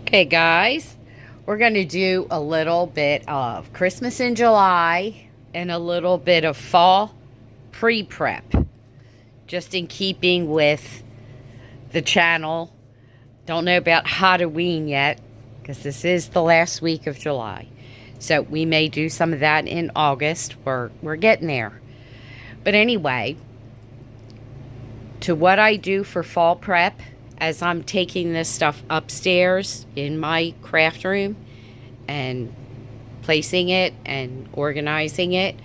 Okay, guys, we're going to do a little bit of Christmas in July and a little bit of fall pre-prep, just in keeping with the channel. Don't know about Halloween yet, because this is the last week of July. So we may do some of that in August. We're getting there. But anyway, to what I do for fall prep, as I'm taking this stuff upstairs in my craft room and placing it and organizing it,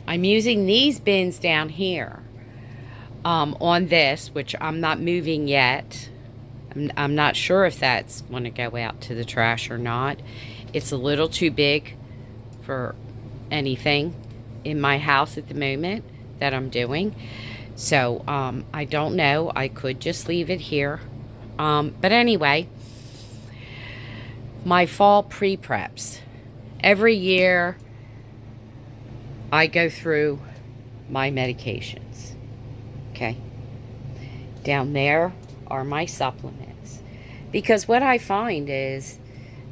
I'm using these bins down here on this, which I'm not moving yet. I'm not sure if that's going to go out to the trash or not. It's a little too big for anything in my house at the moment that I'm doing. So I don't know. I could just leave it here. But anyway, my fall pre-preps. Every year I go through my medications. Okay. Down there are my supplements. Because what I find is,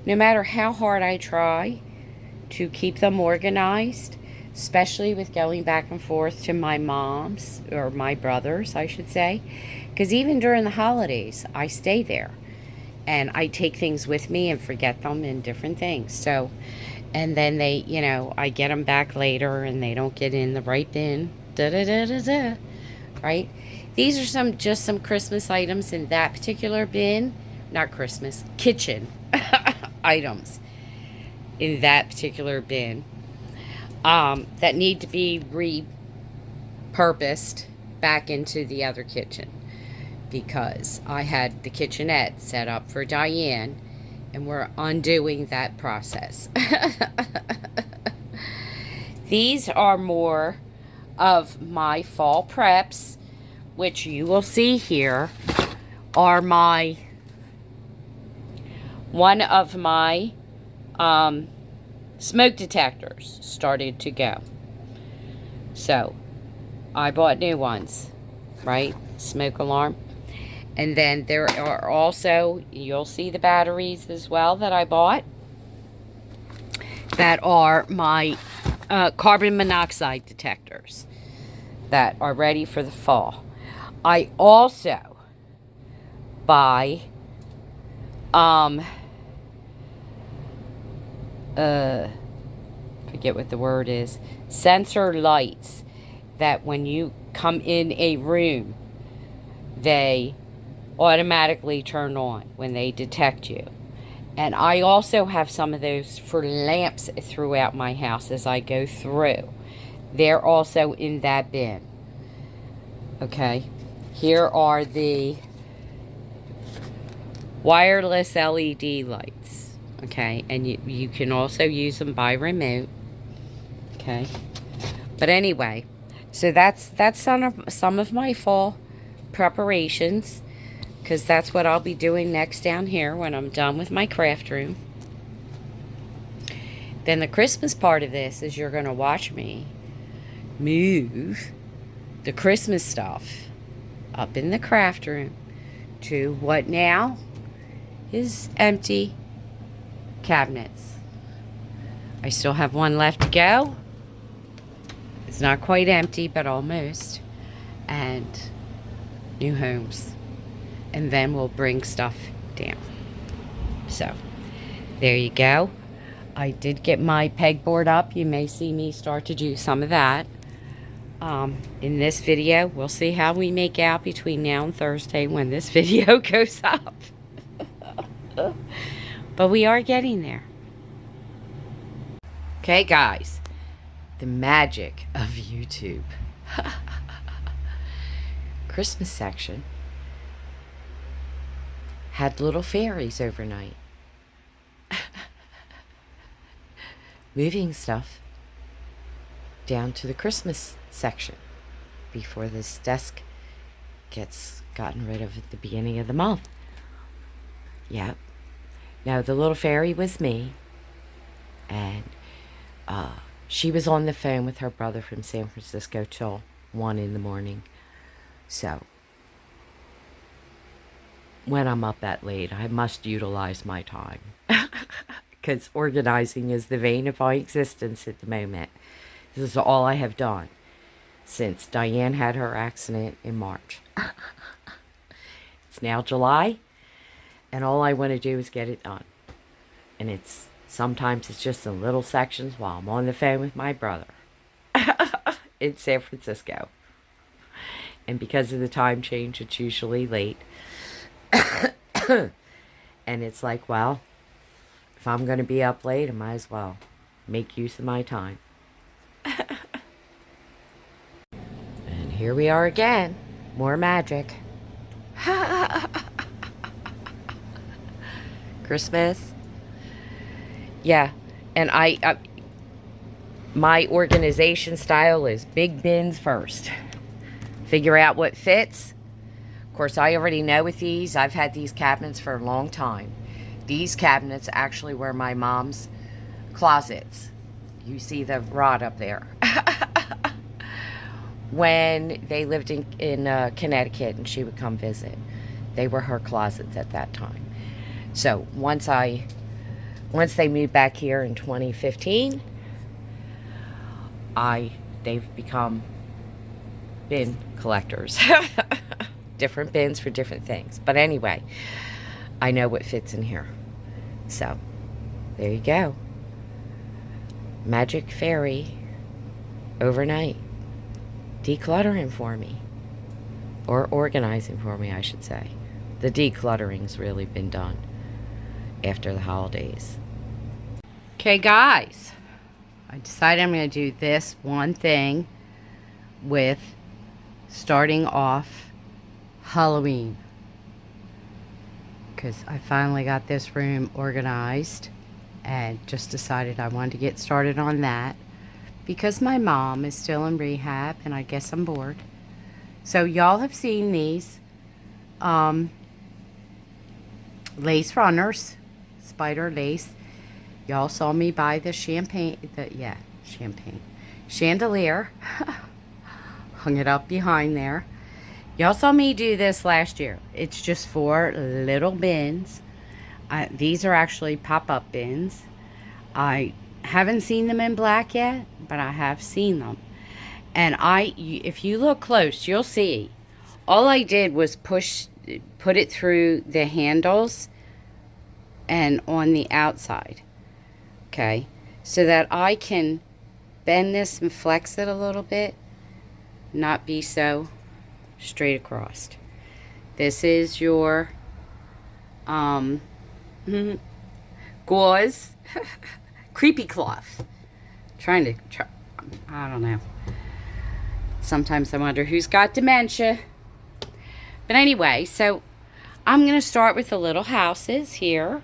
no matter how hard I try to keep them organized, especially with going back and forth to my mom's, or my brother's, I should say, because even during the holidays, I stay there. And I take things with me and forget them and different things. So, and then they, you know, I get them back later and they don't get in the right bin. Da-da-da-da-da. Right? These are just some Christmas items in that particular bin. Not Christmas, kitchen items in that particular bin that need to be repurposed back into the other kitchen, because I had the kitchenette set up for Diane and we're undoing that process. These are more of my fall preps, which you will see here are one of my smoke detectors started to go. So I bought new ones, right? Smoke alarm. And then there are also, you'll see the batteries as well that I bought, that are my carbon monoxide detectors that are ready for the fall. I also buy forget what the word is, sensor lights that when you come in a room, they automatically turn on when they detect you. And I also have some of those for lamps throughout my house as I go through. They're also in that bin. Okay, here are the wireless LED lights. Okay, and you can also use them by remote. Okay, but anyway, so that's some of my fall preparations, because that's what I'll be doing next down here when I'm done with my craft room. Then the Christmas part of this is you're going to watch me move the Christmas stuff up in the craft room to what now is empty cabinets. I still have one left to go. It's not quite empty, but almost. And new homes. And then we'll bring stuff down. So, there you go. I did get my pegboard up. You may see me start to do some of that in this video. We'll see how we make out between now and Thursday when this video goes up. But we are getting there. Okay, guys. The magic of YouTube. Christmas section had little fairies overnight. Moving stuff down to the Christmas section before this desk gets gotten rid of at the beginning of the month. Yep. Now, the little fairy was me, and she was on the phone with her brother from San Francisco till 1 in the morning. So when I'm up that late. I must utilize my time. Because organizing is the vein of my existence at the moment. This is all I have done since Diane had her accident in March. It's now July, and all I want to do is get it done. And sometimes it's just in little sections while I'm on the phone with my brother in San Francisco. And because of the time change, it's usually late. And it's like, well, if I'm going to be up late, I might as well make use of my time. And here we are again. More magic. Christmas. Yeah. And my organization style is big bins first. Figure out what fits. Of course, I already know with these. I've had these cabinets for a long time. These cabinets actually were my mom's closets. You see the rod up there. When they lived in Connecticut and she would come visit, they were her closets at that time. So once they moved back here in 2015, they've become bin collectors. Different bins for different things. But anyway, I know what fits in here. So, there you go. Magic Fairy overnight. Decluttering for me. Or organizing for me, I should say. The decluttering's really been done after the holidays. Okay, guys. I decided I'm going to do this one thing with starting off Halloween, because I finally got this room organized and just decided I wanted to get started on that because my mom is still in rehab and I guess I'm bored. So y'all have seen these lace runners, spider lace. Y'all saw me buy the chandelier. Hung it up behind there. Y'all saw me do this last year. It's just 4 little bins. These are actually pop-up bins. I haven't seen them in black yet, but I have seen them. And if you look close, you'll see. All I did was put it through the handles and on the outside. Okay? So that I can bend this and flex it a little bit. Not be so straight across. This is your gauze creepy cloth. I don't know. Sometimes I wonder who's got dementia. But anyway, so I'm going to start with the little houses here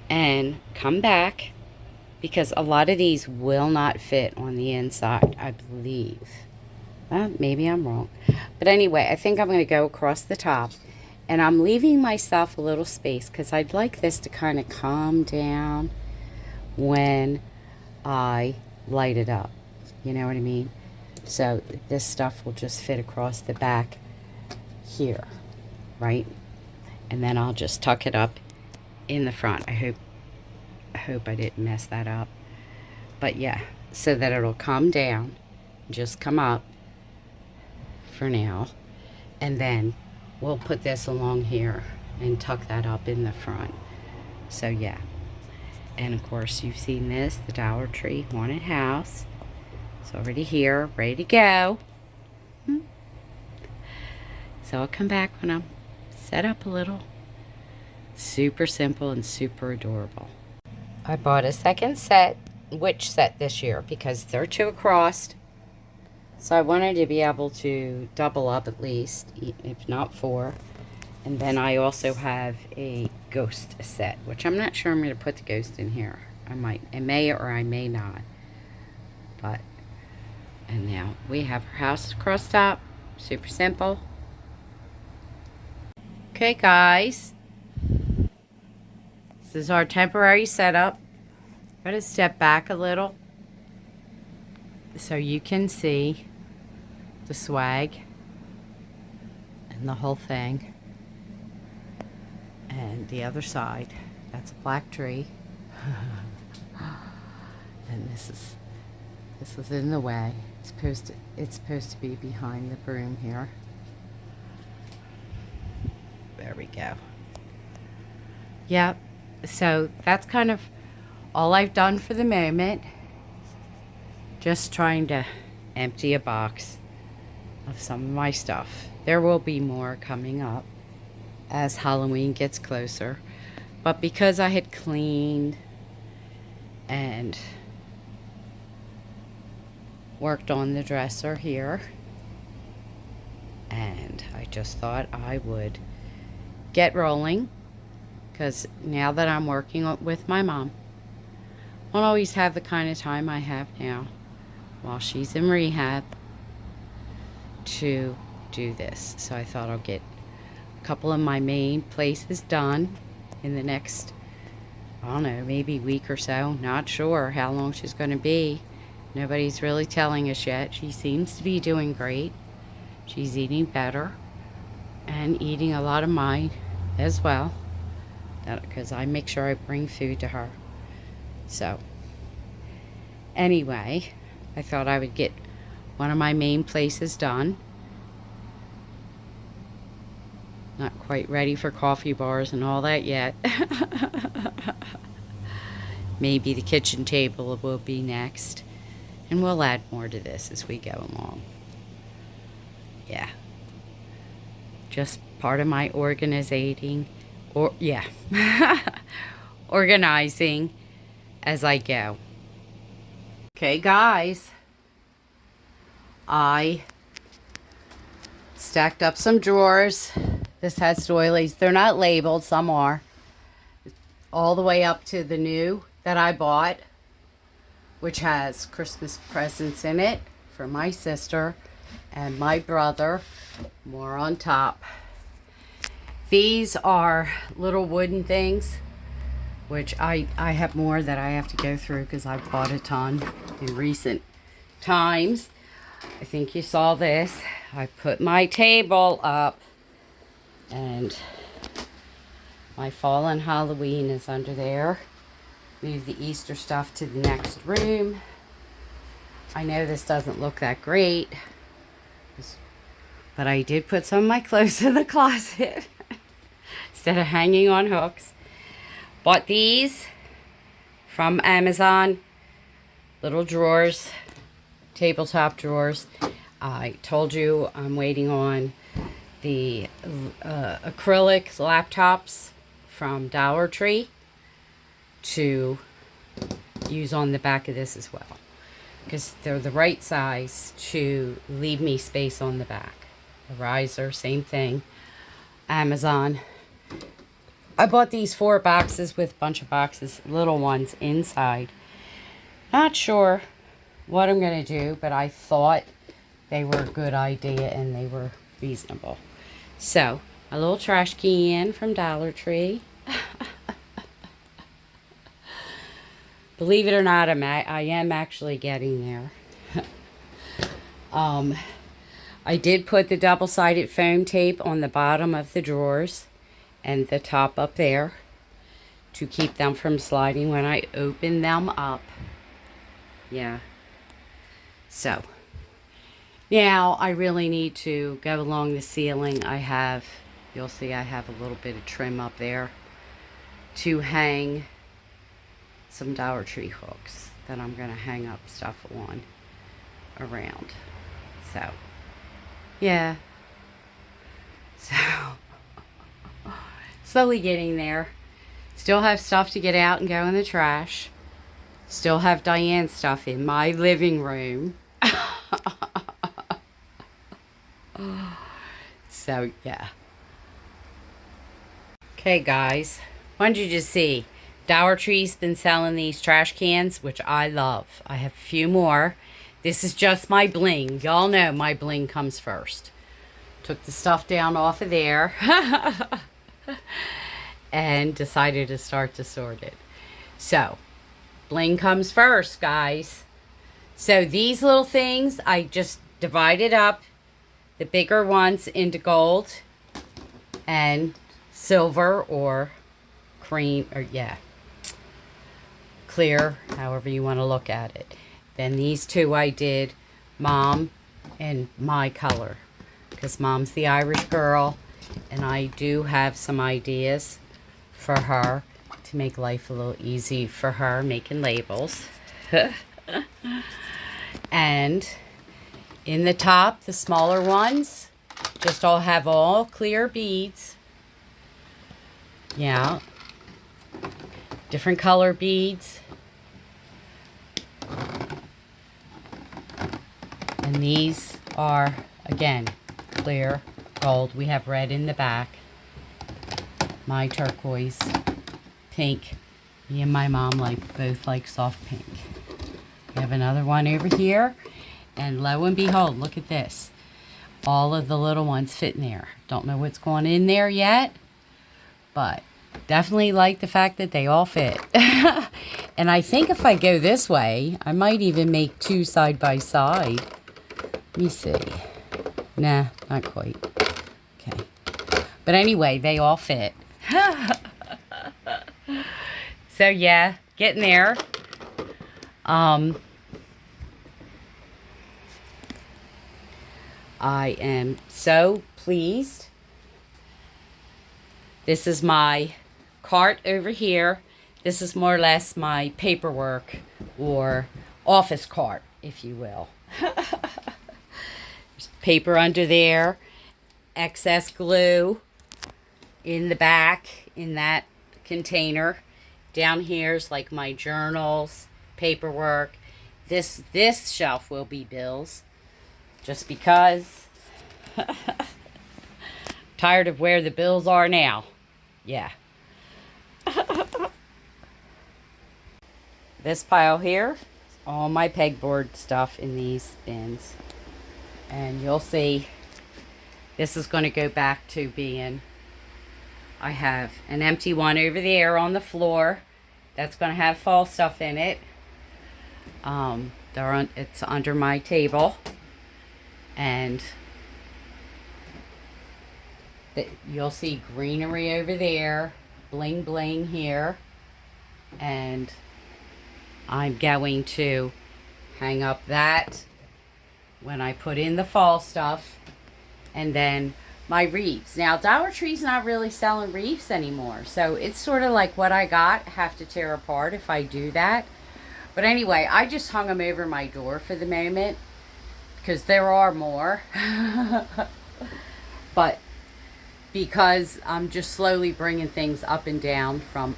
and come back because a lot of these will not fit on the inside, I believe. Maybe I'm wrong. But anyway, I think I'm going to go across the top. And I'm leaving myself a little space because I'd like this to kind of calm down when I light it up. You know what I mean? So this stuff will just fit across the back here, right? And then I'll just tuck it up in the front. I hope I didn't mess that up. But yeah, so that it'll come down, just come up for now, and then we'll put this along here and tuck that up in the front. So yeah, and of course you've seen this, the Dollar Tree haunted house. It's already here, ready to go. So I'll come back when I'm set up a little. Super simple and super adorable. I bought a second witch set this year because they're 2 across. So I wanted to be able to double up at least, if not 4. And then I also have a ghost set, which I'm not sure I'm going to put the ghost in here. I may or I may not. But, and now we have our house across top. Super simple. Okay, guys. This is our temporary setup. I'm going to step back a little so you can see the swag and the whole thing. And the other side, that's a black tree. And this is in the way. It's supposed to be behind the broom here. There we go. Yep. So that's kind of all I've done for the moment. Just trying to empty a box of some of my stuff. There will be more coming up as Halloween gets closer. But because I had cleaned and worked on the dresser here, and I just thought I would get rolling, because now that I'm working with my mom, I won't always have the kind of time I have now while she's in rehab to do this. So I thought I'll get a couple of my main places done in the next, I don't know, maybe week or so. Not sure how long she's going to be. Nobody's really telling us yet. She seems to be doing great. She's eating better and eating a lot of mine as well, because I make sure I bring food to her. So anyway, I thought I would get one of my main places done. Not quite ready for coffee bars and all that yet. Maybe the kitchen table will be next. And we'll add more to this as we go along. Yeah. Just part of my organizing, organizing as I go. Okay, guys. I stacked up some drawers. This has doilies. They're not labeled. Some are. All the way up to the new that I bought, which has Christmas presents in it for my sister and my brother. More on top. These are little wooden things, which I have more that I have to go through because I bought a ton in recent times. I think you saw this. I put my table up, and my fallen Halloween is under there. Move the Easter stuff to the next room. I know this doesn't look that great, but I did put some of my clothes in the closet instead of hanging on hooks. Bought these from Amazon. Little drawers, tabletop drawers. I told you I'm waiting on the acrylic laptops from Dollar Tree to use on the back of this as well, because they're the right size to leave me space on the back. The riser, same thing. Amazon. I bought these 4 boxes with a bunch of boxes, little ones inside. Not sure what I'm going to do, but I thought they were a good idea and they were reasonable. So, a little trash can from Dollar Tree. Believe it or not, I am actually getting there. I did put the double-sided foam tape on the bottom of the drawers and the top up there to keep them from sliding when I open them up. Yeah. So, now I really need to go along the ceiling. You'll see I have a little bit of trim up there to hang some Dollar Tree hooks that I'm going to hang up stuff on around. So, yeah. So, slowly getting there. Still have stuff to get out and go in the trash. Still have Diane stuff in my living room. So, yeah. Okay, guys. What did you just see? Dollar Tree's been selling these trash cans, which I love. I have a few more. This is just my bling. Y'all know my bling comes first. Took the stuff down off of there. And decided to start to sort it. So, bling comes first, guys. So these little things, I just divided up the bigger ones into gold and silver or cream, or yeah, clear, however you want to look at it. Then these two I did Mom and my color, because Mom's the Irish girl, and I do have some ideas for her to make life a little easy for her, making labels. And in the top, the smaller ones just all have all clear beads. Yeah. Different color beads. And these are, again, clear gold. We have red in the back. My turquoise, pink. Me and my mom both like soft pink. We have another one over here. And lo and behold, look at this. All of the little ones fit in there. Don't know what's going in there yet, but definitely like the fact that they all fit. And I think if I go this way, I might even make two side by side. Let me see. Nah, not quite. Okay. But anyway, they all fit. So yeah, getting there. I am so pleased. This is my cart over here. This is more or less my paperwork or office cart, if you will. There's paper under there, excess glue in the back in that container. Down here's like my journals, paperwork. This shelf will be bills. Just because. Tired of where the bills are now. Yeah. This pile here is all my pegboard stuff in these bins. And you'll see this is going to go back to being, I have an empty one over there on the floor. That's going to have fall stuff in it. It's under my table. And you'll see greenery over there, bling bling here, and I'm going to hang up that when I put in the fall stuff, and then my wreaths. Now Dollar Tree's not really selling wreaths anymore, so it's sort of like what I got, have to tear apart if I do that. But anyway, I just hung them over my door for the moment, because there are more. But because I'm just slowly bringing things up and down from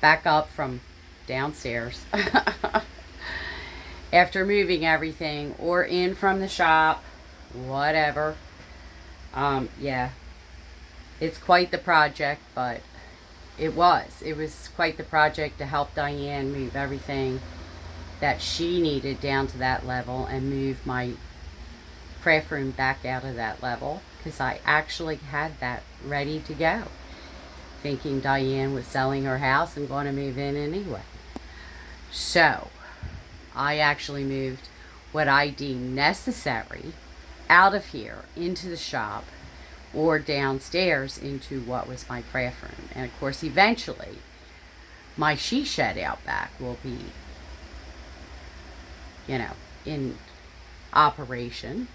back up from downstairs after moving everything, or in from the shop, whatever. Yeah, it's quite the project, but it was quite the project to help Diane move everything that she needed down to that level and move my craft room back out of that level, because I actually had that ready to go, thinking Diane was selling her house and going to move in anyway. So I actually moved what I deemed necessary out of here into the shop or downstairs into what was my craft room. And of course, eventually my she shed out back will be, in operation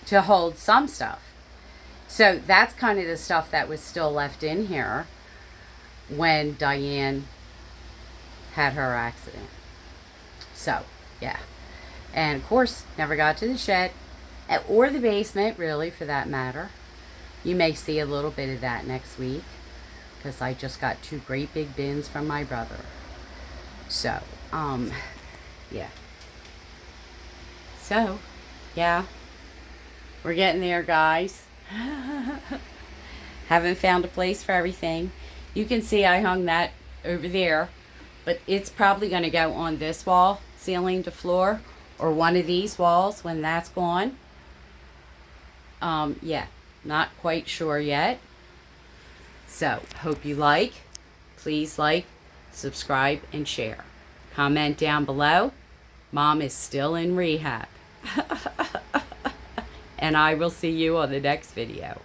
to hold some stuff. So that's kind of the stuff that was still left in here when Diane had her accident. So, yeah. And of course, never got to the shed or the basement, really, for that matter. You may see a little bit of that next week, because I just got 2 great big bins from my brother. So, yeah. So, yeah. We're getting there, guys. Haven't found a place for everything. You can see I hung that over there, but it's probably going to go on this wall, ceiling to floor, or one of these walls when that's gone. Yeah, not quite sure yet. So, hope you like. Please like, subscribe, and share. Comment down below. Mom is still in rehab. And I will see you on the next video.